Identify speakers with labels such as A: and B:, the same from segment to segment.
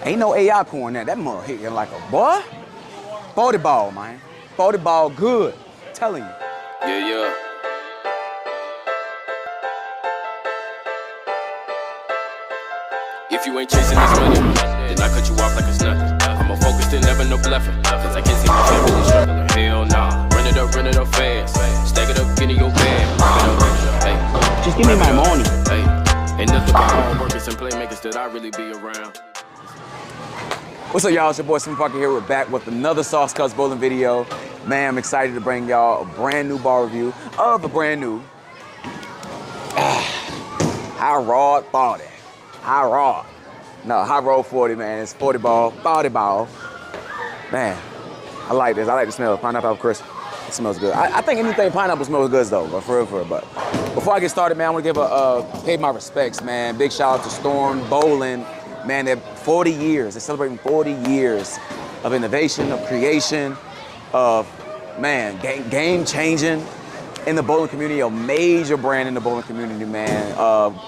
A: Ain't no AI core in that. That mother hitting like a boy. 40 ball, man. 40 ball good. I'm telling you.
B: Yeah. If you ain't chasing this money, then I cut you off like it's nothing. I'm focused and never no bluffing, cause I can't see my family struggling. Hell nah, run it up fast. Stack it up, get in your bag. Hey,
A: just give me my money.
B: Hey, ain't nothing but hard workers and playmakers that I really be around.
A: What's up, y'all? It's your boy Swim Parker here. We're back with another Sauce Cutz bowling video. Man, I'm excited to bring y'all a brand new ball review of a brand new High Rod 40. High Rod. No, High Road 40, man. It's 40 ball, 40 ball. Man, I like this. I like the smell of pineapple crisp. It smells good. I think anything pineapple smells good though, but for real. But before I get started, man, I want to give pay my respects, man. Big shout out to Storm Bowling. Man, they're 40 years. They're celebrating 40 years of innovation, of creation, of, man, game changing in the bowling community, a major brand in the bowling community, man.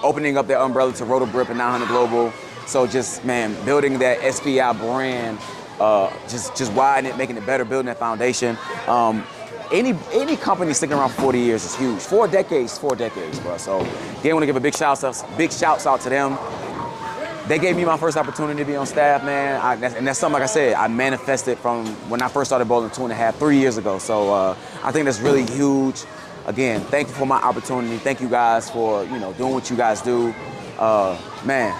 A: Opening up their umbrella to Roto and 900 Global. So just, man, building that SPI brand, just widening it, making it better, building that foundation. Any company sticking around for 40 years is huge. 4 decades, bro. So again, I want to give a big shouts out to them. They gave me my first opportunity to be on staff, man. And that's something, like I said, I manifested from when I first started bowling 3 years ago. So I think that's really huge. Again, thank you for my opportunity. Thank you guys for, doing what you guys do. Man,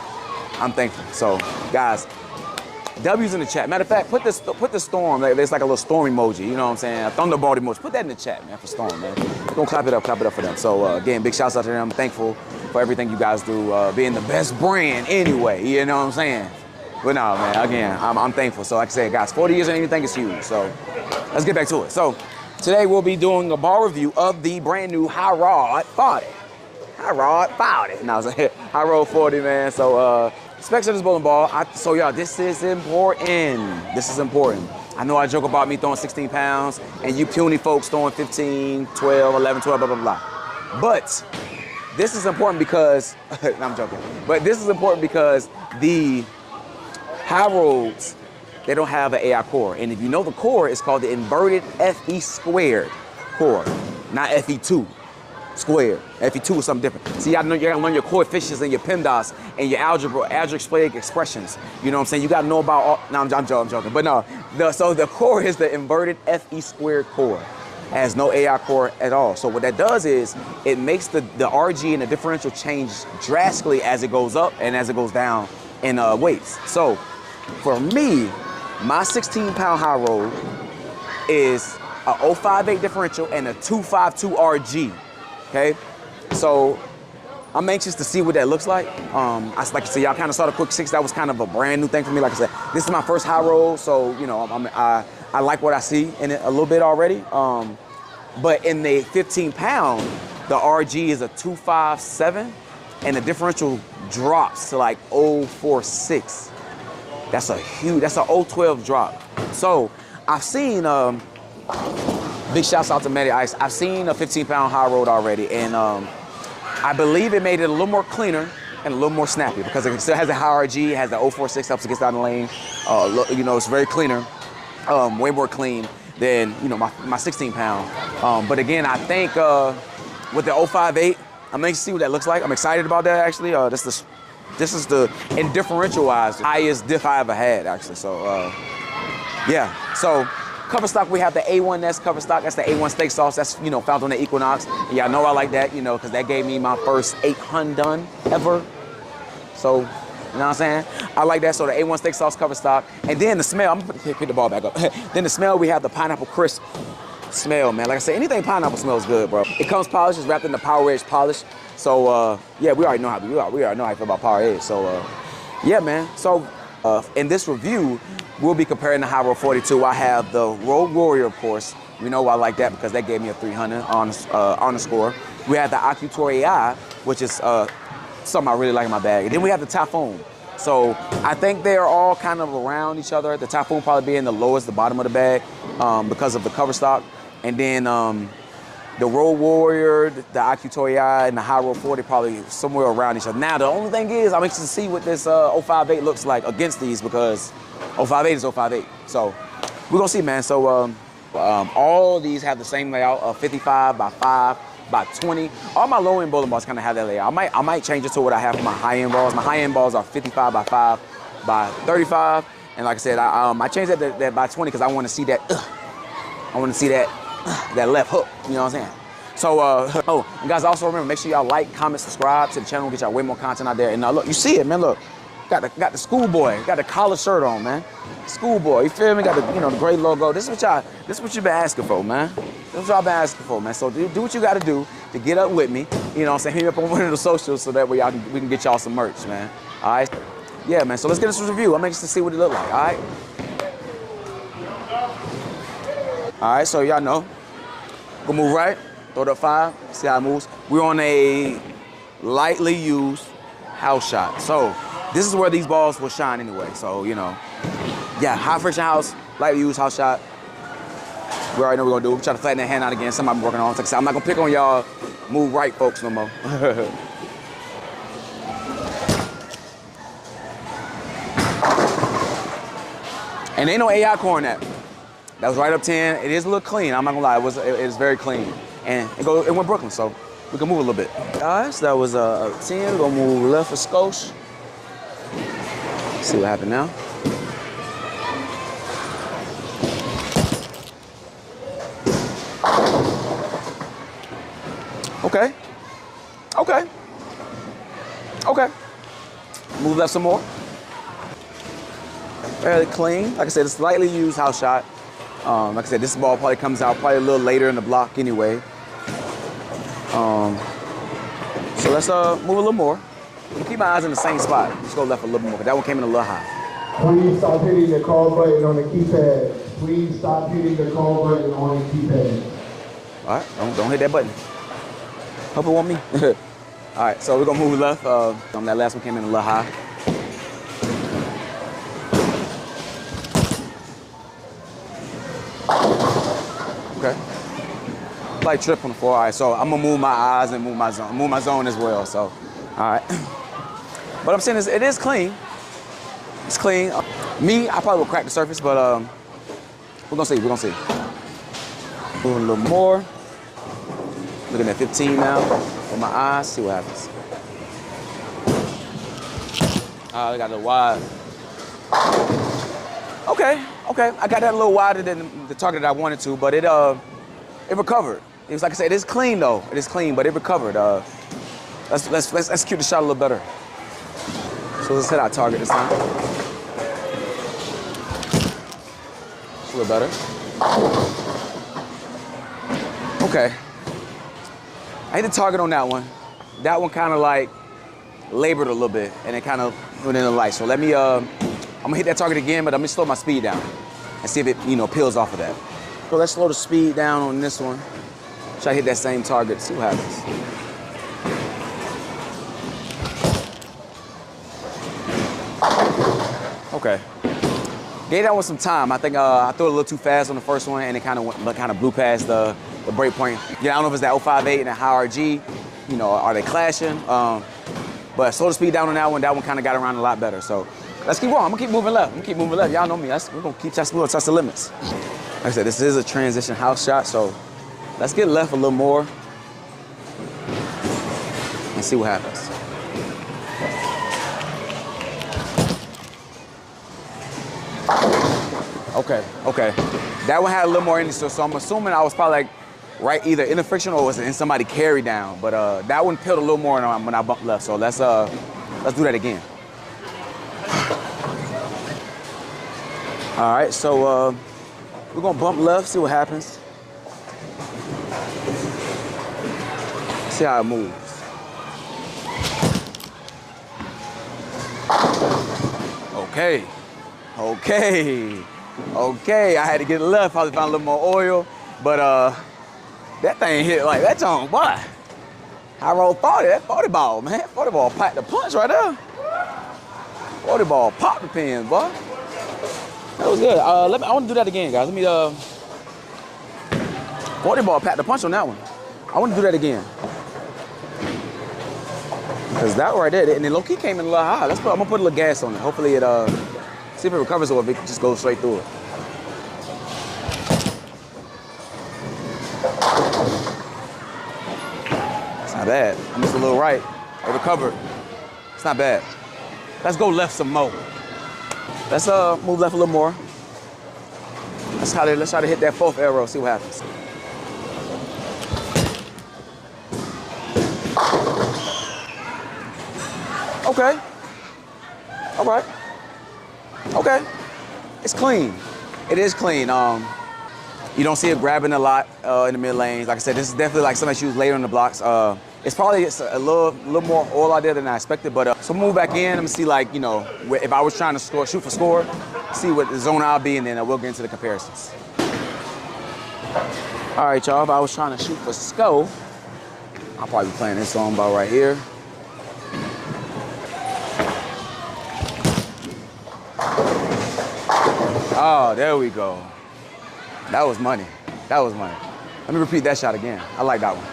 A: I'm thankful. So, guys, W's in the chat. Matter of fact, put the storm. There's like a little storm emoji. You know what I'm saying? A thunderbolt emoji. Put that in the chat, man, for Storm, man. We're gonna clap it up for them. So again, big shouts out to them. I'm thankful for everything you guys do, being the best brand anyway. You know what I'm saying? But no, man. Again, I'm thankful. So like I said, guys, 40 years and anything is huge. So let's get back to it. So today we'll be doing a ball review of the brand new High Rod 40. High Rod 40. No, it's High Road 40, man. So specs of this bowling ball. So y'all, this is important. This is important. I know I joke about me throwing 16 pounds and you puny folks throwing 15, 12, 11, 12, blah, blah, blah. But this is important because, no, I'm joking. But this is important because the High Roads, they don't have an AI core. And if you know the core, it's called the inverted FE squared core, not FE2. Square. FE2 is something different. See, you gotta learn your coefficients and your PEMDAS and your algebraic expressions. You know what I'm saying? You gotta know about all, no, I'm joking. But no, so the core is the inverted FE squared core. It has no AI core at all. So what that does is it makes the RG and the differential change drastically as it goes up and as it goes down in weights. So for me, my 16-pound high roll is a 058 differential and a 252 RG. Okay, so I'm anxious to see what that looks like. Like I said, y'all kind of saw the quick 6. That was kind of a brand new thing for me. Like I said, this is my first high roll, so I like what I see in it a little bit already. But in the 15-pound, the RG is a 257, and the differential drops to like 046. That's a 012 drop. So I've seen. Big shouts out to Matty Ice. I've seen a 15-pound high road already, and I believe it made it a little more cleaner and a little more snappy because it still has a high RG, it has the 046, helps it get down the lane. It's very cleaner, way more clean than my 16-pound. But again, I think with the 058, I'm anxious to see what that looks like. I'm excited about that actually. This is the in differential-wise highest diff I ever had actually. So yeah. So. Cover stock, we have the A1S cover stock. That's the A1 steak sauce. That's, found on the Equinox. And y'all know I like that, because that gave me my first 800 done ever. So, you know what I'm saying? I like that. So the A1 steak sauce cover stock. And then the smell, I'm gonna pick the ball back up. Then the smell, we have the pineapple crisp smell, man. Like I said, anything pineapple smells good, bro. It comes polished, it's wrapped in the Power Edge polish. So, yeah, we already know how I feel about Power Edge. So, yeah, man. So, in this review, we'll be comparing the High Road 42. I have the Road Warrior, of course. We know I like that because that gave me a 300 on the score. We have the Ocutor AI, which is something I really like in my bag. And then we have the Typhoon. So I think they're all kind of around each other. The Typhoon probably being the lowest, the bottom of the bag because of the cover stock. And then The Road Warrior, the IQ Toei, and the High Road 40 probably somewhere around each other. Now, the only thing is, I'm interested to see what this 058 looks like against these because 058 is 058. So we're gonna see, man. So all of these have the same layout of 55 by 5 by 20. All my low end bowling balls kind of have that layout. I might change it to what I have for my high end balls. My high end balls are 55 by 5 by 35. And like I said, I changed that by 20 because I want to see that. I want to see that left hook. You know what I'm saying? So, oh, and guys, also remember, make sure y'all like, comment, subscribe to the channel. Get y'all way more content out there. And look, you see it, man. Look, got the schoolboy, got the collar shirt on, man. Schoolboy, you feel me? Got the the great logo. This is what you've been asking for, man. This is what y'all been asking for, man. So do what you got to do to get up with me. You know what I'm saying? Hit me up on one of the socials so that way we can get y'all some merch, man. All right. Yeah, man. So let's get this review. I'm anxious to see what it look like. All right. All right. So y'all know. Go move right. Throw it up 5. See how it moves. We're on a lightly used house shot. So this is where these balls will shine anyway. So yeah, high friction house, lightly used house shot. We already know what we're gonna do. Try to flatten that hand out again. Something I'm working on. Like I said, I'm not gonna pick on y'all move right folks no more. And ain't no AI core in that. That was right up 10. It is a little clean. I'm not gonna lie. It is very clean. And it went Brooklyn, so we can move a little bit. All right, so that was a 10. We're gonna move left for skosh. See what happened now. Okay. Okay. Okay. Move left some more. Fairly clean. Like I said, it's slightly used house shot. Like I said, this ball probably comes out probably a little later in the block anyway. So let's move a little more. Keep my eyes in the same spot. Just go left a little more, because that one came in a little high.
C: Please stop hitting the call button on the keypad. Please stop hitting the call button on the keypad.
A: All right, don't hit that button. Hope it won't me. All right, so we're gonna move left. That last one came in a little high. Okay. Like trip on the floor. All right, so I'm gonna move my eyes and move my zone as well. So, all right. But I'm saying it is clean. It's clean. Me, I probably will crack the surface, but we're gonna see. We're gonna see. Moving a little more. Looking at 15 now with my eyes. See what happens. I got a little wide. Okay. I got that a little wider than the target that I wanted to, but it recovered. It was like I said, it is clean though. It is clean, but it recovered. Let's execute the shot a little better. So let's hit our target this time. A little better. Okay. I hit the target on that one. That one kind of like labored a little bit, and it kind of went in the light. So let me, I'm gonna hit that target again, but I'm gonna slow my speed down and see if it, peels off of that. So let's slow the speed down on this one. Try to hit that same target, see what happens. Okay. Gave that one some time. I think I threw it a little too fast on the first one, and it kind of blew past the break point. Yeah, I don't know if it's that 058 and that high RG. Are they clashing? But slow the speed down on that one. That one kind of got around a lot better. So let's keep going. I'm gonna keep moving left. Y'all know me. We're gonna keep testing the limits. Like I said, this is a transition house shot, so let's get left a little more and see what happens. Okay. That one had a little more in it, so I'm assuming I was probably like right either in the friction or was it in somebody carry down. But that one peeled a little more when I bumped left. So let's do that again. All right, so we're gonna bump left, see what happens. See how it moves. Okay, I had to get left, probably found a little more oil, but that thing hit like that tongue, boy. I rolled 40, that 40 ball, man. 40 ball packed the punch right there. 40 ball popped the pins, boy. That was good. I want to do that again, guys. Let me 40 ball packed the punch on that one. I want to do that again. Because that right there, and then low-key came in a little high. I'm gonna put a little gas on it. Hopefully it, see if it recovers or if it just goes straight through it. It's not bad. I missed a little right. It recovered. It's not bad. Let's go left some more. Let's move left a little more. Let's try to hit that fourth arrow, see what happens. Okay. All right. Okay. It's clean. It is clean. You don't see it grabbing a lot in the mid lanes. Like I said, this is definitely like something that's used later in the blocks. It's probably a little more oil out there than I expected, but so move back in. I'm gonna see, like, you know, if I was trying to shoot for score, see what the zone I'll be in, then we'll get into the comparisons. All right, y'all, if I was trying to shoot for score, I'll probably be playing this song about right here. Oh, there we go. That was money. That was money. Let me repeat that shot again. I like that one.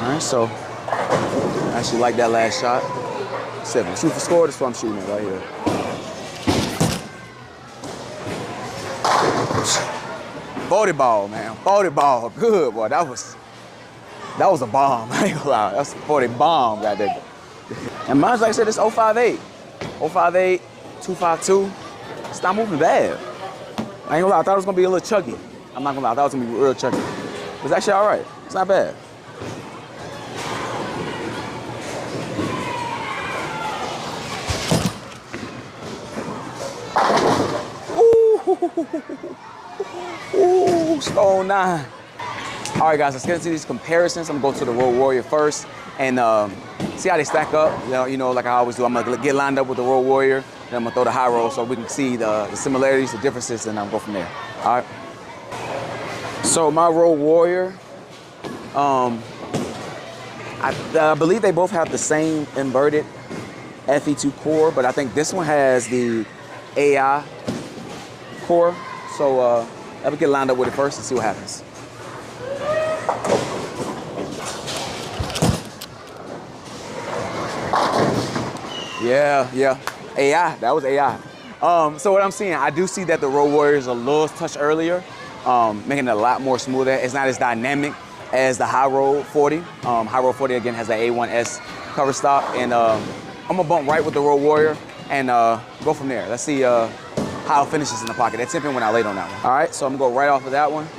A: All right, so I actually like that last shot. 7. Shoot for score, that's what I'm shooting at right here. Body ball, man. Body ball. Good, boy. That was a bomb. I ain't gonna lie. That's a 40 bomb right there. And mine's, like I said, it's 058. 058, 252. It's not moving bad. I ain't gonna lie, I thought it was gonna be a little chuggy. I'm not gonna lie, I thought it was gonna be real chuggy. But it's actually all right. It's not bad. Ooh, stone 9. All right, guys, let's get into these comparisons. I'm gonna go to the Road Warrior first and see how they stack up. You know, like I always do, I'm gonna get lined up with the Road Warrior. Then I'm gonna throw the high roll so we can see the similarities, the differences, and I'll go from there. All right. So my Road Warrior, I believe they both have the same inverted FE2 core, but I think this one has the AI core. So let me get lined up with it first and see what happens. Yeah. AI, that was AI. So what I'm seeing, I do see that the Road Warrior is a little touch earlier, making it a lot more smoother. It's not as dynamic as the High Road 40. High Road 40 again has the A1S cover stock, and I'm gonna bump right with the Road Warrior and go from there. Let's see how it finishes in the pocket. That tipping went out late on that one. All right, so I'm gonna go right off of that one,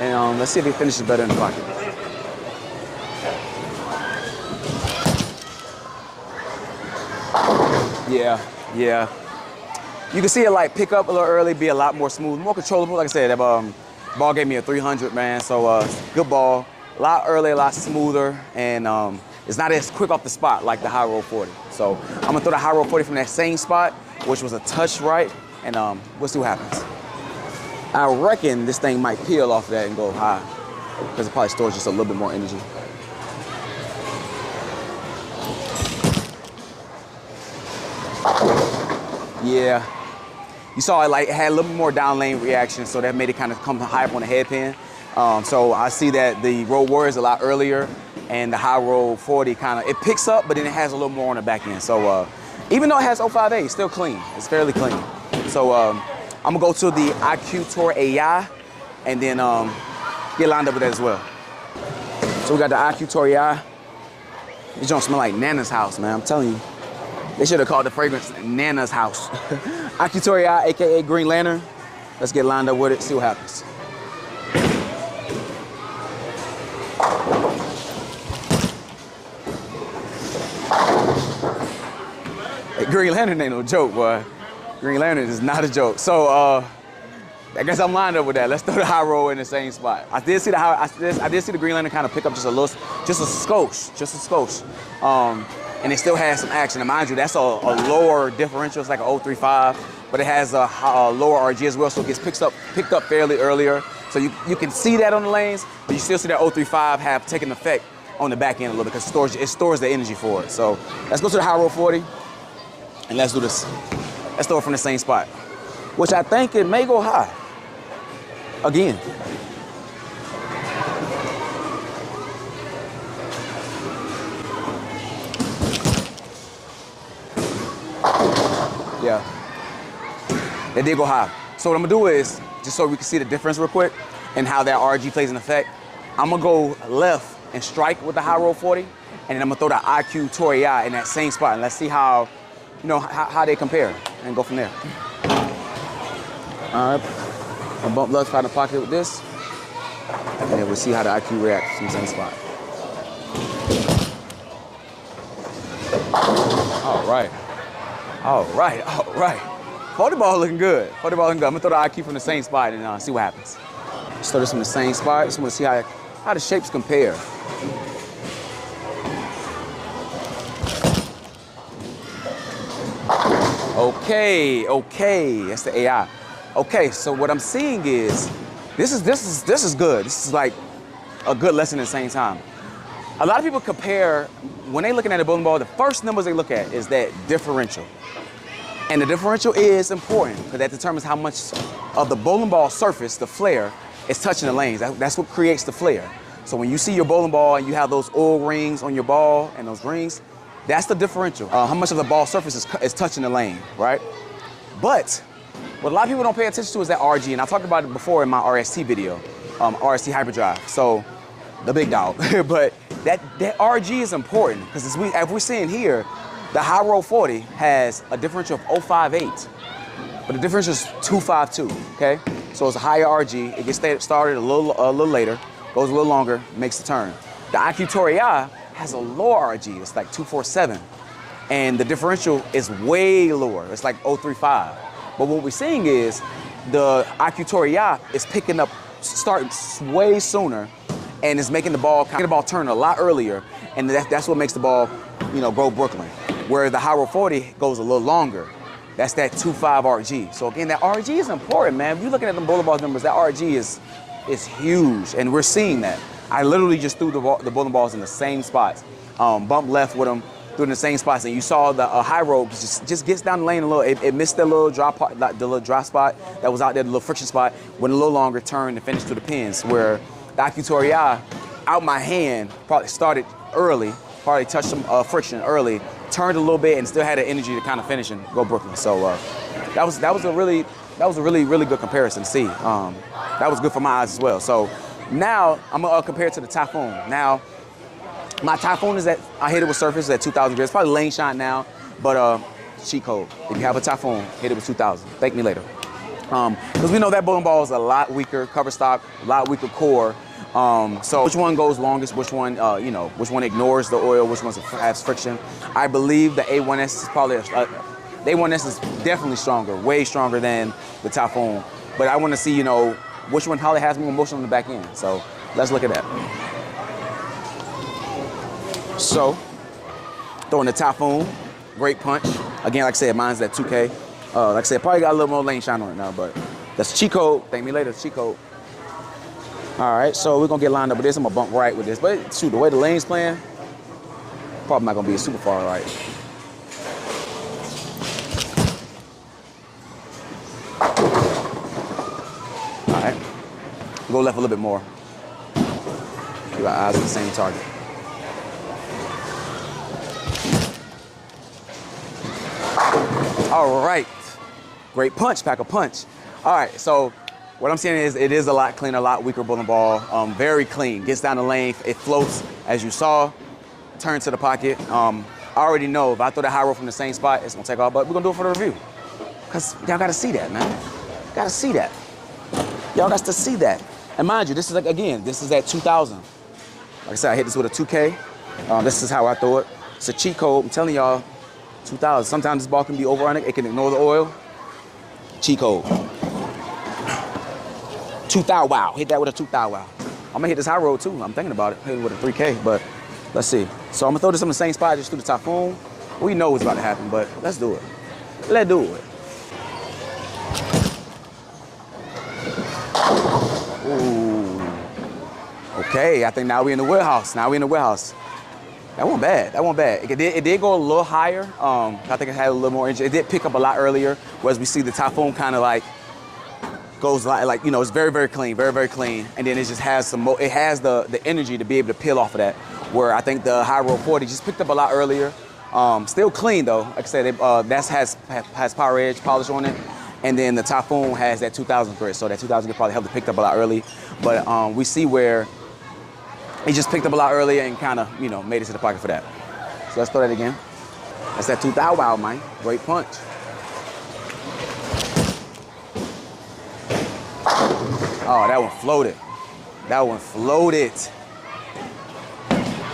A: and let's see if it finishes better in the pocket. Yeah. You can see it like pick up a little early, be a lot more smooth, more controllable. Like I said, that ball gave me a 300, man. So good ball, a lot early, a lot smoother, and it's not as quick off the spot like the High Road 40. So I'm gonna throw the High Road 40 from that same spot, which was a touch right, and we'll see what happens. I reckon this thing might peel off of that and go high, because it probably stores just a little bit more energy. Yeah, you saw it like it had a little bit more down lane reaction, so that made it kind of come high up on the headpin. So I see that the Road Warrior is a lot earlier, and the High Road 40 kind of, it picks up, but then it has a little more on the back end. So even though it has 058, it's still clean. It's fairly clean. So I'm gonna go to the IQ Tour AI, and then get lined up with that as well. So we got the IQ Tour AI. This don't smell like Nana's house, man. I'm telling you. They should have called the fragrance Nana's house. IQ Tour AI, AKA Green Lantern. Let's get lined up with it, see what happens. Hey, Green Lantern ain't no joke, boy. Green Lantern is not a joke. So I guess I'm lined up with that. Let's throw the High Roll in the same spot. I did see the Green Lantern kind of pick up just a skosh. And it still has some action. And mind you, that's a lower differential. It's like a 035, but it has a lower RG as well, so it gets picked up fairly earlier. So you can see that on the lanes, but you still see that 035 have taken effect on the back end a little bit because it stores the energy for it. So let's go to the High Roll 40, and let's do this. Let's throw it from the same spot, which I think it may go high again. Yeah. They did go high. So what I'm gonna do is, just so we can see the difference real quick and how that RG plays an effect, I'm gonna go left and strike with the high roll 40, and then I'm gonna throw the IQ Torii in that same spot, and let's see how, you know, how they compare, and go from there. All right, I'll bump left out of the pocket with this, and then we'll see how the IQ reacts in the same spot. All right, all right, all right. 40 ball looking good. 40 ball looking good. I'm gonna throw the IQ from the same spot and see what happens. Just throw this from the same spot. Just wanna see how the shapes compare. Okay, that's the AI. Okay, so what I'm seeing is, this is good. This is like a good lesson at the same time. A lot of people compare, when they're looking at a bowling ball, the first numbers they look at is that differential. And the differential is important because that determines how much of the bowling ball surface, the flare, is touching the lanes. That's what creates the flare. So when you see your bowling ball and you have those oil rings on your ball and those rings, that's the differential. How much of the ball surface is touching the lane, right? But what a lot of people don't pay attention to is that RG, and I talked about it before in my RST video, RST Hyperdrive, so the big dog. But that RG is important because as we're seeing here, the high roll 40 has a differential of 0.58, but the differential is 252, okay? So it's a higher RG, it gets started a little later, goes a little longer, makes the turn. The IQ Torii has a lower RG, it's like 247, and the differential is way lower, it's like 035. But what we're seeing is the IQ Torii is picking up, starting way sooner, and it's making the ball turn a lot earlier, and that's what makes the ball, you know, go Brooklyn. Where the high roll 40 goes a little longer. That's that 2.5 RG. So again, that RG is important, man. If you're looking at the bowling ball numbers, that RG is huge, and we're seeing that. I literally just threw the bowling balls in the same spots. Bumped left with them, threw in the same spots, and you saw the high roll just gets down the lane a little. It missed that little drop spot that was out there, the little friction spot, went a little longer, turned and finished to the pins. Where the IQ Torii out my hand probably started early, probably touched some friction early, turned a little bit, and still had the energy to kind of finish and go Brooklyn. So that was a really good comparison to see. That was good for my eyes as well. So now I'm gonna compare it to the Typhoon. Now my Typhoon is I hit it with surface at 2,000 grit. It's probably lane shot now, but cheat code. If you have a Typhoon, hit it with 2,000. Thank me later. Because we know that bowling ball is a lot weaker cover stock, a lot weaker core. So which one goes longest, which one, which one ignores the oil, which one has friction. I believe the A1S is probably, the A1S is definitely stronger, way stronger than the Typhoon. But I want to see, you know, which one probably has more motion on the back end. So let's look at that. So, throwing the Typhoon, great punch. Again, like I said, mine's at 2K. Like I said, probably got a little more lane shine on it now, but that's cheat code. Thank me later, cheat code. All right, so we're gonna get lined up with this. I'm gonna bump right with this, but shoot, the way the lane's playing, probably not gonna be super far right. All right, go left a little bit more. Keep our eyes on the same target. All right, great punch, pack a punch. All right, so what I'm saying is it is a lot cleaner, a lot weaker bowling ball, very clean, gets down the lane, it floats, as you saw, turns to the pocket. I already know if I throw the high roll from the same spot, it's gonna take off, but we're gonna do it for the review. Cause y'all gotta see that, man. Gotta see that. Y'all got to see that. And mind you, this is like, again, this is at 2,000. Like I said, I hit this with a 2K. This is how I throw it. It's a cheat code, I'm telling y'all, 2,000. Sometimes this ball can be over on it. It can ignore the oil. Cheat code. 2,000, wow. Hit that with a 2,000, wow. I'm gonna hit this high roll too. I'm thinking about it. Hit it with a 3K, but let's see. So I'm gonna throw this on the same spot, just through the Typhoon. We know what's about to happen, but let's do it. Let's do it. Ooh. Okay, I think now we're in the warehouse. Now we're in the warehouse. That wasn't bad. That wasn't bad. It did go a little higher. I think it had a little more energy. It did pick up a lot earlier, whereas we see the Typhoon kind of like goes like, you know, it's very, very clean, very, very clean. And then it just has some more, it has the energy to be able to peel off of that, where I think the high roll 40 just picked up a lot earlier. Still clean though. Like I said, that has Power Edge polish on it. And then the Typhoon has that 2000 grit. So that 2000 grit probably helped it pick up a lot early. But we see where he just picked up a lot earlier and kind of, you know, made it to the pocket for that. So let's throw that again. That's that 2000, man. Great punch. Oh, that one floated. That one floated.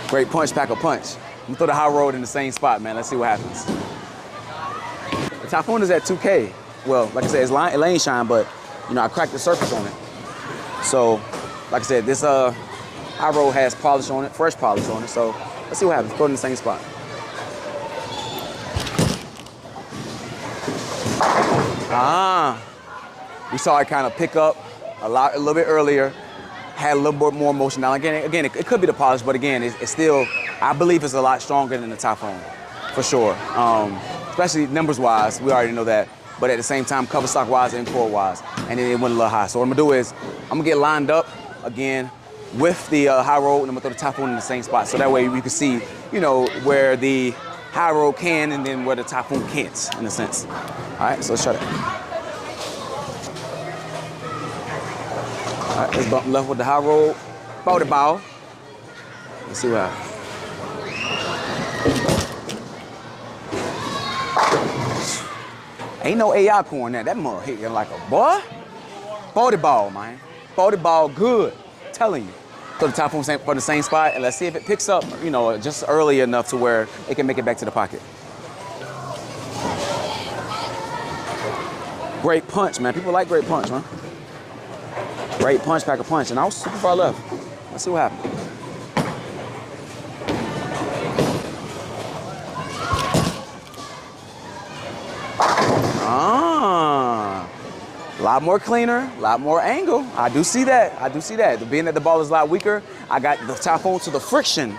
A: Great punch, pack a punch. I'm gonna throw the high road in the same spot, man. Let's see what happens. The Typhoon is at 2K. Well, like I said, it's lane shine, but you know, I cracked the surface on it. So, like I said, this high road has polish on it, fresh polish on it. So let's see what happens. Throw it in the same spot. We saw it kind of pick up a little bit earlier, had a little bit more motion. Now again, it could be the polish, but again, it's still, I believe it's a lot stronger than the Typhoon, for sure. Especially numbers-wise, we already know that. But at the same time, cover stock-wise and core-wise, and then it went a little high. So what I'm gonna do is, I'm gonna get lined up again with the high road, and I'm gonna throw the Typhoon in the same spot. So that way we can see, you know, where the high road can and then where the Typhoon can't, in a sense. All right, so let's try that. All right, let's bump left with the high road. Bow the ball. Let's see what happens. Ain't no AI corn there. That mother hit you like a boy. 40 ball, man. 40 ball good. I'm telling you. So the Typhoon for the same spot, and let's see if it picks up, you know, just early enough to where it can make it back to the pocket. Great punch, man. People like great punch, man. Great punch, pack a punch, and I was super far left. Let's see what happens. A lot more cleaner, a lot more angle. I do see that. I do see that. Being that the ball is a lot weaker, I got the Typhoon to the friction.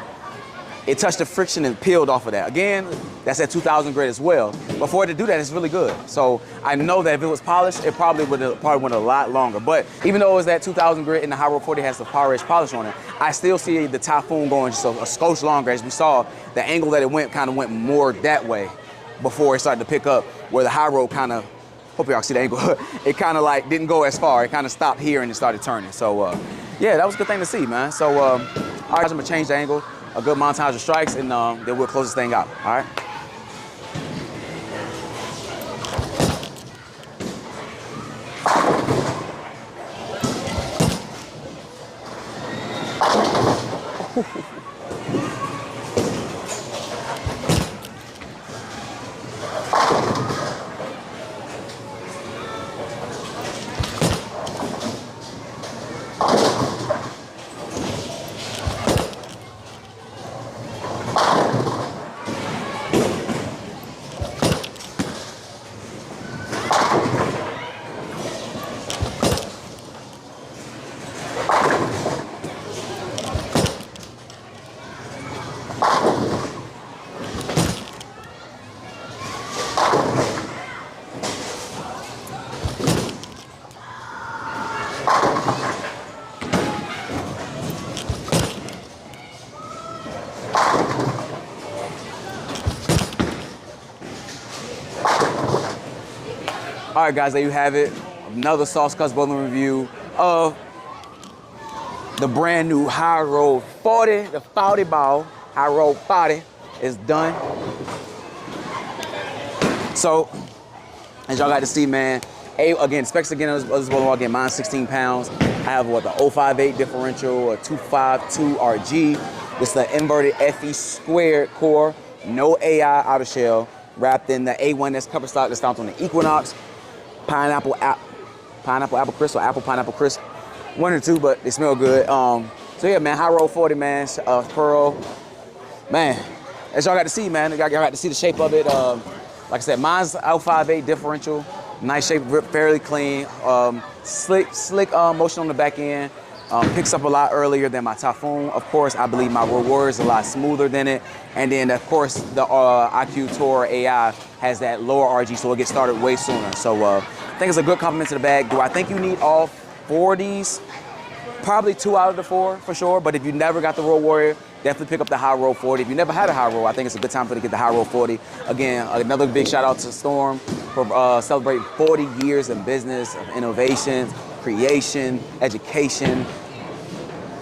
A: It touched the friction and peeled off of that. Again, that's at 2000 grit as well. But for it to do that, it's really good. So I know that if it was polished, it probably went a lot longer. But even though it was that 2000 grit and the High Road 40 has the Power Edge polish on it, I still see the Typhoon going just a skosh longer. As we saw, the angle that it went kind of went more that way before it started to pick up, where the High Road kind of, hope y'all see the angle, it kind of like didn't go as far. It kind of stopped here and it started turning. So yeah, that was a good thing to see, man. So all right, I'm gonna change the angle, a good montage of strikes, and then we'll close this thing out, all right? All right, guys, there you have it. Another Sauce Cutz bowling review of the brand new High Road 40, the 40 ball. High Road 40 is done. So, as y'all got to see, man, again, specs again of this bowling ball, again, mine's 16 pounds. I have what, the 058 differential, a 252 RG. This is the inverted FE squared core, no AI outer shell, wrapped in the A1 that's cover stock that's stomped on the Equinox. Pineapple apple crisp or apple pineapple crisp, one or two, but they smell good. So yeah, man, High Road 40, man, Pearl, man. As y'all got to see, man, y'all got to see the shape of it. Like I said, mine's 058 differential, nice shape, fairly clean, slick motion on the back end. Picks up a lot earlier than my Typhoon. Of course, I believe my reward is a lot smoother than it. And then, of course, the IQ Tour AI has that lower RG, so it gets started way sooner. So I think it's a good compliment to the bag. Do I think you need all 4 of these? Probably 2 out of the 4 for sure. But if you never got the Road Warrior, definitely pick up the High Road 40. If you never had a High Road, I think it's a good time for you to get the High Road 40. Again, another big shout out to Storm for celebrating 40 years in business, of innovation, creation, education,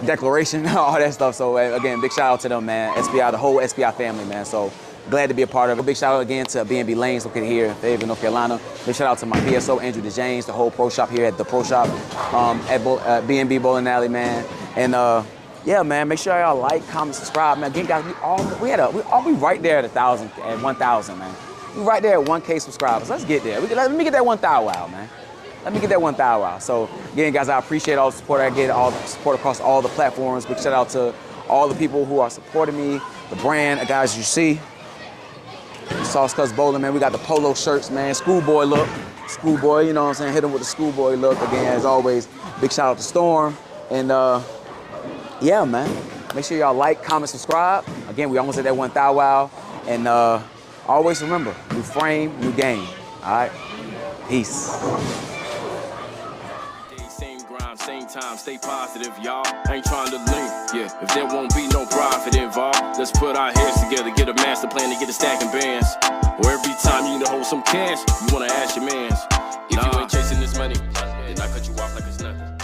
A: declaration, all that stuff. So again, big shout out to them, man. SPI, the whole SPI family, man. So glad to be a part of it. Big shout out again to B&B Lanes located here in Fayetteville, North Carolina. Big shout out to my PSO, Andrew DeJames, the whole pro shop here at the pro shop at B&B Bowling Alley, man. And yeah, man, make sure y'all like, comment, subscribe, man. Again, guys, we right there at 1,000, man. We right there at 1K subscribers. Let's get there. Let me get that 1,000 wow, man. Let me get that 1,000 wow. So again, guys, I appreciate all the support I get, all the support across all the platforms. Big shout out to all the people who are supporting me, the brand, guys, you see. Sauce Cutz Bowling, man. We got the polo shirts, man. Schoolboy look. Schoolboy, you know what I'm saying? Hit them with the schoolboy look. Again, as always, big shout out to Storm. And yeah, man. Make sure y'all like, comment, subscribe. Again, we almost at that 1,000 wow. And always remember, new frame, new game. All right? Peace.
B: Same time, stay positive, y'all. Ain't trying to link, yeah. If there won't be no profit involved, let's put our heads together, get a master plan to get a stacking bands. Or every time you need to hold some cash, you wanna ask your mans. If you ain't chasing this money, then I cut you off like it's nothing.